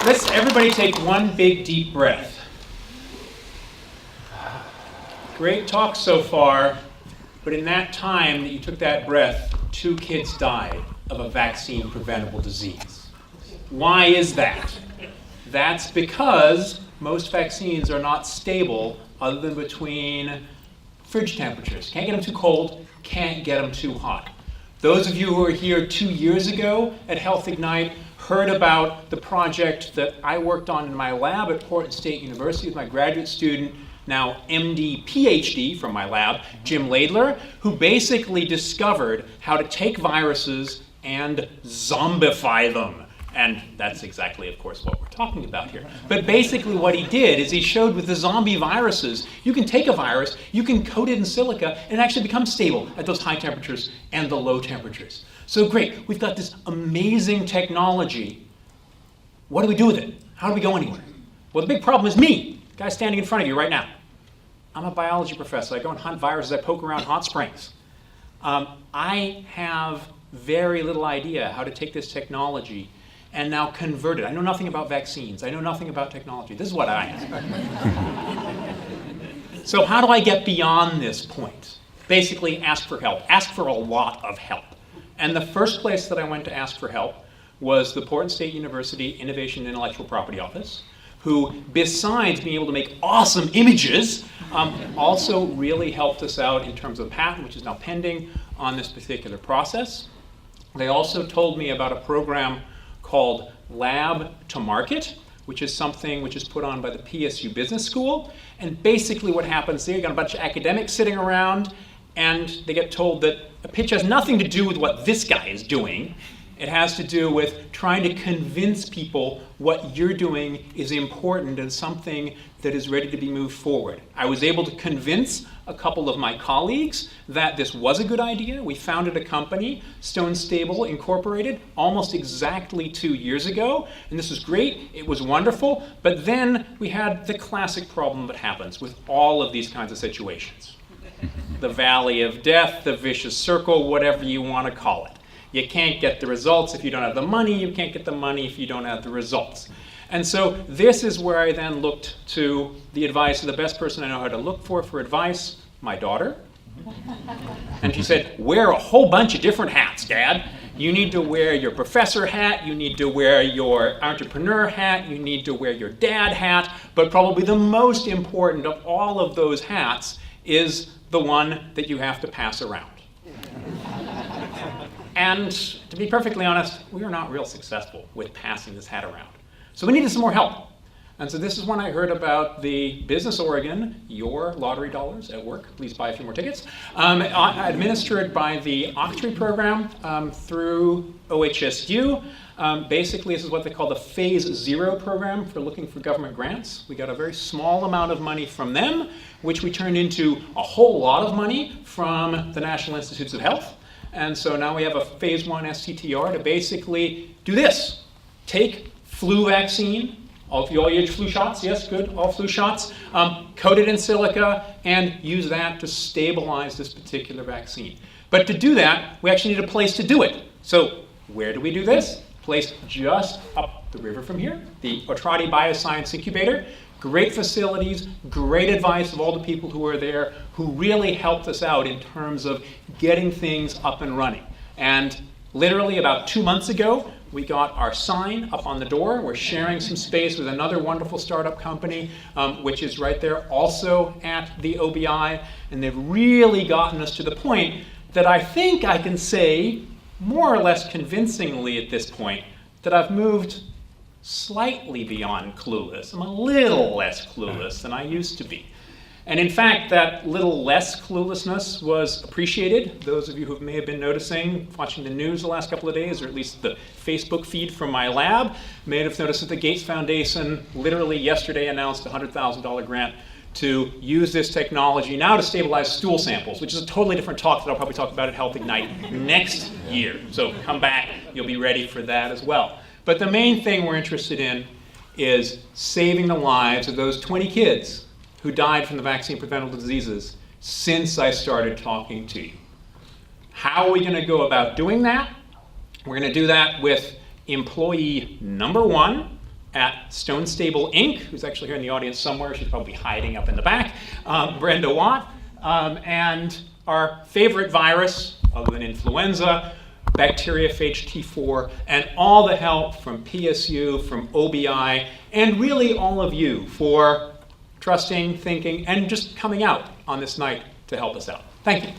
Let's everybody take one big deep breath. Great talk so far, but in that time that you took that breath, 2 kids died of a vaccine-preventable disease. Why is that? That's because most vaccines are not stable other than between fridge temperatures. Can't get them too cold, can't get them too hot. Those of you who were here 2 years ago at Health Ignite heard about the project that I worked on in my lab at Portland State University with my graduate student, now MD, PhD from my lab, Jim Laidler, who basically discovered how to take viruses and zombify them. And that's exactly, of course, what we're talking about here. But basically what he did is he showed with the zombie viruses, you can take a virus, you can coat it in silica, and it actually becomes stable at those high temperatures and the low temperatures. So great, we've got this amazing technology. What do we do with it? How do we go anywhere? Well, the big problem is me, the guy standing in front of you right now. I'm a biology professor. I go and hunt viruses. I poke around hot springs. I have very little idea how to take this technology and now convert it. I know nothing about vaccines. I know nothing about technology. This is what I am. So how do I get beyond this point? Basically, ask for help. Ask for a lot of help. And the first place that I went to ask for help was the Portland State University Innovation and Intellectual Property Office, who, besides being able to make awesome images, also really helped us out in terms of the patent, which is now pending on this particular process. They also told me about a program called Lab to Market, which is something which is put on by the PSU Business School. And basically what happens there, you got a bunch of academics sitting around, and they get told that a pitch has nothing to do with what this guy is doing. It has to do with trying to convince people what you're doing is important and something that is ready to be moved forward. I was able to convince a couple of my colleagues that this was a good idea. We founded a company, Stone Stable Incorporated, almost exactly 2 years ago, and this was great, it was wonderful, but then we had the classic problem that happens with all of these kinds of situations. The valley of death, the vicious circle, whatever you want to call it. You can't get the results if you don't have the money. You can't get the money if you don't have the results. And so this is where I then looked to the advice of the best person I know how to look for advice, my daughter. And she said, wear a whole bunch of different hats, Dad. You need to wear your professor hat, you need to wear your entrepreneur hat, you need to wear your dad hat, but probably the most important of all of those hats is the one that you have to pass around. And to be perfectly honest, we were not real successful with passing this hat around. So we needed some more help. And so this is when I heard about the Business Oregon, your lottery dollars at work, please buy a few more tickets, administered by the Octree program through OHSU. Basically, this is what they call the Phase 0 program for looking for government grants. We got a very small amount of money from them, which we turned into a whole lot of money from the National Institutes of Health. And so now we have a Phase 1 STTR to basically do this. Take flu vaccine, all your flu shots, yes, good, all flu shots, coat it in silica, and use that to stabilize this particular vaccine. But to do that, we actually need a place to do it. So where do we do this? Place just up the river from here, the Otrati Bioscience Incubator. Great facilities, great advice of all the people who were there who really helped us out in terms of getting things up and running. And literally about 2 months ago, we got our sign up on the door. We're sharing some space with another wonderful startup company, which is right there also at the OBI. And they've really gotten us to the point that I think I can say, more or less convincingly at this point, that I've moved slightly beyond clueless. I'm a little less clueless than I used to be. And in fact, that little less cluelessness was appreciated. Those of you who may have been noticing, watching the news the last couple of days, or at least the Facebook feed from my lab, may have noticed that the Gates Foundation literally yesterday announced a $100,000 grant to use this technology now to stabilize stool samples, which is a totally different talk that I'll probably talk about at Health Ignite next year. So come back, you'll be ready for that as well. But the main thing we're interested in is saving the lives of those 20 kids who died from the vaccine-preventable diseases since I started talking to you. How are we going to go about doing that? We're going to do that with employee number 1, at Stone Stable Inc., who's actually here in the audience somewhere. She's probably hiding up in the back. Brenda Watt. And our favorite virus, other than influenza, bacteriophage T4, and all the help from PSU, from OBI, and really all of you for trusting, thinking, and just coming out on this night to help us out. Thank you.